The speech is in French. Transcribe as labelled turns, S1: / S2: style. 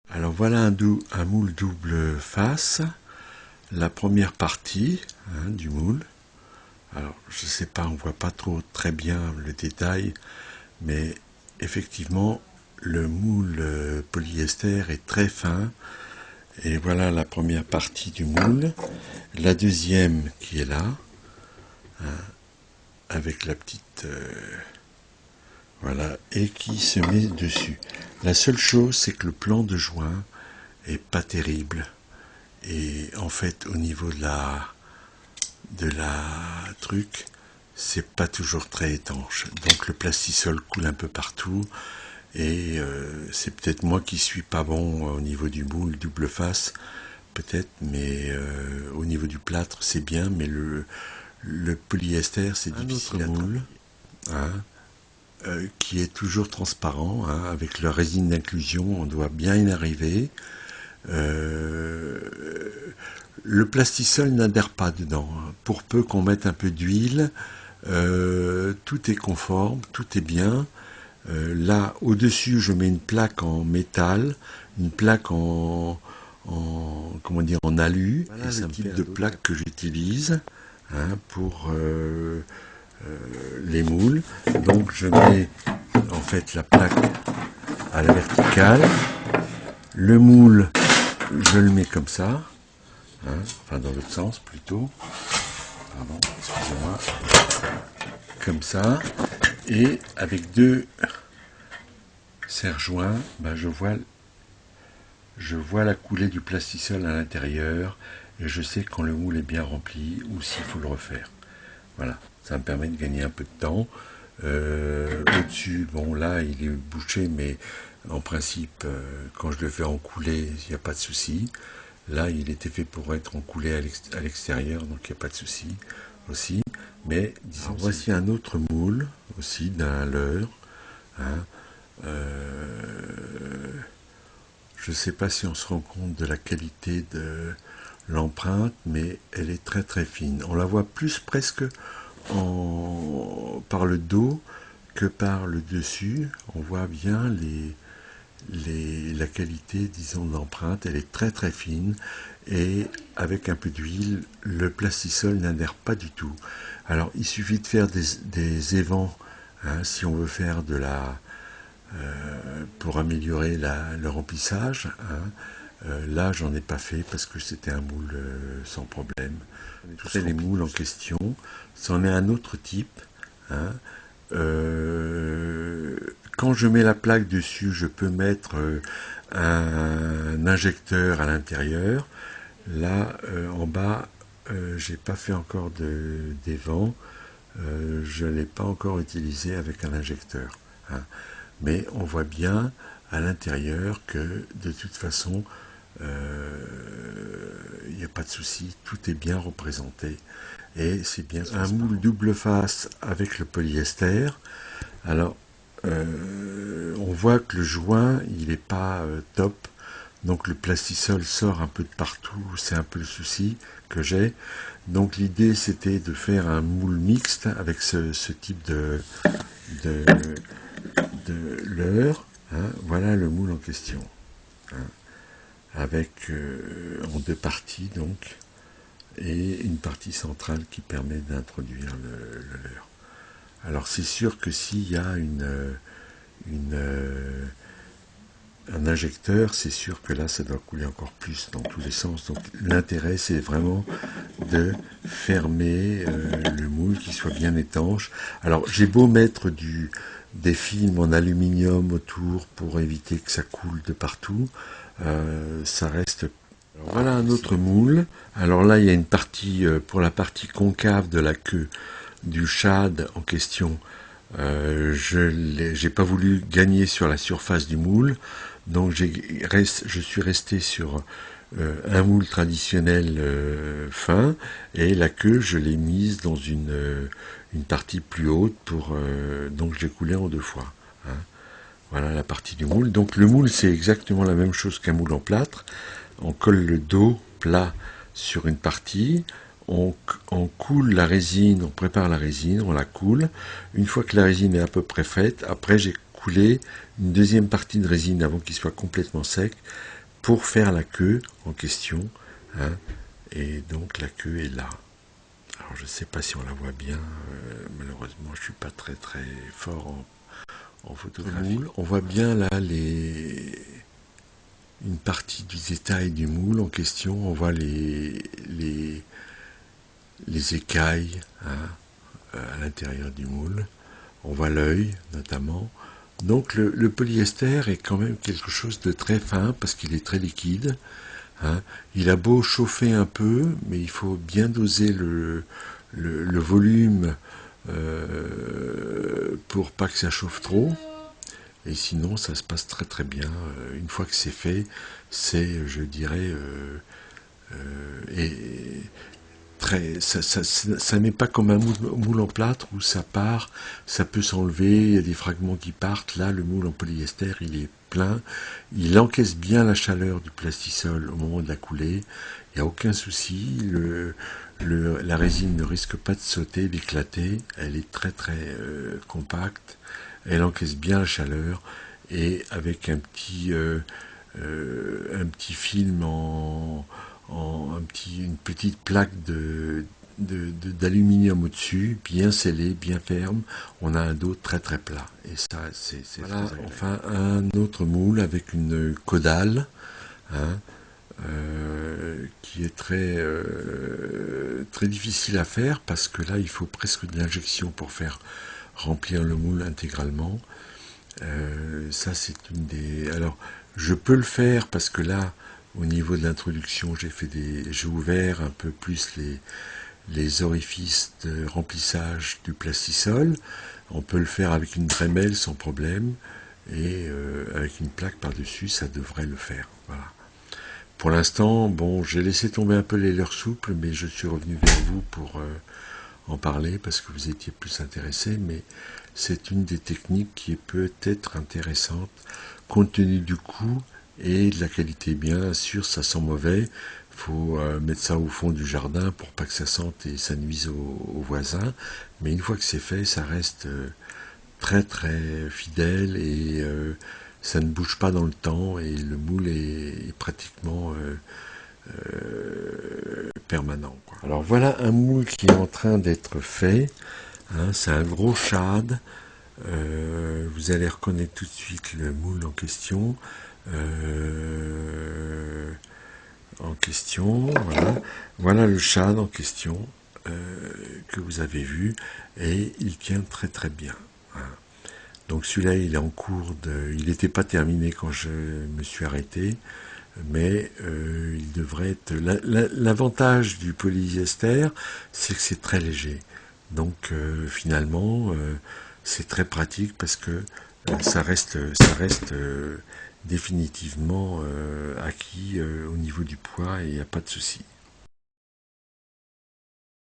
S1: Alors voilà un moule double face, la première partie du moule. Alors je sais pas, on voit pas très bien le détail, mais effectivement le moule polyester est très fin. Et voilà la première partie du moule, la deuxième qui est là, avec la petite voilà, et qui se met dessus. La seule chose, c'est que le plan de joint est pas terrible. Et en fait, au niveau de la truc, c'est pas toujours très étanche. Donc le plastisol coule un peu partout. Et c'est peut-être moi qui suis pas bon au niveau du moule double face, peut-être, mais au niveau du plâtre, c'est bien, mais le polyester, c'est difficile à moule, qui est toujours transparent, avec la résine d'inclusion, on doit bien y arriver. Le plastisol n'adhère pas dedans. Pour peu qu'on mette un peu d'huile, tout est conforme, tout est bien. Là, au-dessus, je mets une plaque en métal, une plaque comment dire, en alu. Voilà, et c'est un type de plaque que j'utilise pour les moules. Donc, je mets en fait la plaque à la verticale. Le moule, je le mets comme ça. Enfin dans l'autre sens plutôt, pardon, excusez-moi, comme ça, et avec deux serre-joints, je vois la coulée du plastisol à l'intérieur, et je sais quand le moule est bien rempli, ou s'il faut le refaire. Voilà, ça me permet de gagner un peu de temps. Au-dessus, bon là il est bouché, mais en principe, quand je le fais en coulée, il n'y a pas de souci. Là, il était fait pour être encoulé à l'extérieur, donc il n'y a pas de souci aussi. Mais disons, voici un autre moule aussi d'un leurre. Je ne sais pas si on se rend compte de la qualité de l'empreinte, mais elle est très très fine. On la voit plus presque par le dos que par le dessus. On voit bien la qualité, disons, de l'empreinte. Elle est très très fine, et avec un peu d'huile, le plastisol n'adhère pas du tout. Alors il suffit de faire des évents, si on veut faire pour améliorer le remplissage. Là, j'en ai pas fait parce que c'était un moule sans problème. Tous les moules en question, c'en est un autre type. Quand je mets la plaque dessus, je peux mettre un injecteur à l'intérieur. Là, en bas, j'ai pas fait encore des vents. Je ne l'ai pas encore utilisé avec un injecteur. Mais on voit bien à l'intérieur que de toute façon, il n'y a pas de souci, tout est bien représenté. Et c'est bien un moule double face avec le polyester. Alors, on voit que le joint, il n'est pas top. Donc le plastisol sort un peu de partout, c'est un peu le souci que j'ai. Donc l'idée, c'était de faire un moule mixte avec ce type de, leurre. Voilà le moule en question. Avec en deux parties donc, et une partie centrale qui permet d'introduire le leurre. Alors c'est sûr que s'il y a un injecteur, c'est sûr que là ça doit couler encore plus dans tous les sens. Donc l'intérêt, c'est vraiment de fermer le moule, qui soit bien étanche. Alors j'ai beau mettre des films en aluminium autour pour éviter que ça coule de partout, ça reste. Alors, voilà un autre moule. Alors là, il y a une partie, pour la partie concave de la queue du shad en question. J'ai pas voulu gagner sur la surface du moule, donc je suis resté sur un moule traditionnel fin, et la queue, je l'ai mise dans une partie plus haute, donc j'ai coulé en deux fois. Voilà la partie du moule. Donc le moule, c'est exactement la même chose qu'un moule en plâtre. On colle le dos plat sur une partie, on coule la résine, on prépare la résine, on la coule. Une fois que la résine est à peu près faite, après j'ai couler une deuxième partie de résine avant qu'il soit complètement sec pour faire la queue en question, hein, et donc la queue est là. Alors je ne sais pas si on la voit bien, malheureusement je ne suis pas très fort en photographie. On voit bien là une partie du détail du moule en question, on voit les écailles, hein, à l'intérieur du moule, on voit l'œil notamment. Donc le polyester est quand même quelque chose de très fin parce qu'il est très liquide, hein. Il a beau chauffer un peu, mais il faut bien doser le volume pour pas que ça chauffe trop. Et sinon, ça se passe très bien. Une fois que c'est fait, c'est, je dirais, et ça n'est pas comme un moule en plâtre où ça part, ça peut s'enlever, il y a des fragments qui partent. Là, le moule en polyester, il est plein, il encaisse bien la chaleur du plastisol au moment de la coulée, il n'y a aucun souci, la résine ne risque pas de sauter, d'éclater, elle est très compacte, elle encaisse bien la chaleur, et avec un petit film une petite plaque d'aluminium au-dessus, bien scellé, bien ferme, on a un dos très plat. Et ça, c'est voilà, très agréable. Enfin, un autre moule avec une caudale, hein, qui est très difficile à faire parce que là, il faut presque de l'injection pour faire remplir le moule intégralement. Ça, c'est une des... Alors, je peux le faire parce que là, au niveau de l'introduction, j'ai ouvert un peu plus les orifices de remplissage du plastisol. On peut le faire avec une Dremel sans problème, et avec une plaque par-dessus, ça devrait le faire. Voilà. Pour l'instant, bon, j'ai laissé tomber un peu les leurres souples, mais je suis revenu vers vous pour en parler parce que vous étiez plus intéressé, mais c'est une des techniques qui peut être intéressante compte tenu du coût et de la qualité. Bien sûr, ça sent mauvais, il faut mettre ça au fond du jardin pour pas que ça sente et ça nuise aux voisins, mais une fois que c'est fait, ça reste très fidèle, et ça ne bouge pas dans le temps, et le moule est pratiquement permanent, quoi. Alors voilà un moule qui est en train d'être fait, hein, c'est un gros shad. Vous allez reconnaître tout de suite le moule en question. Voilà. Voilà le shad en question, que vous avez vu, et il tient très bien. Voilà. Donc celui-là, il est en cours il n'était pas terminé quand je me suis arrêté, mais il devrait être... L'avantage du polyester, c'est que c'est très léger. Donc finalement, c'est très pratique parce que ça reste définitivement acquis au niveau du poids, et il n'y a pas de souci.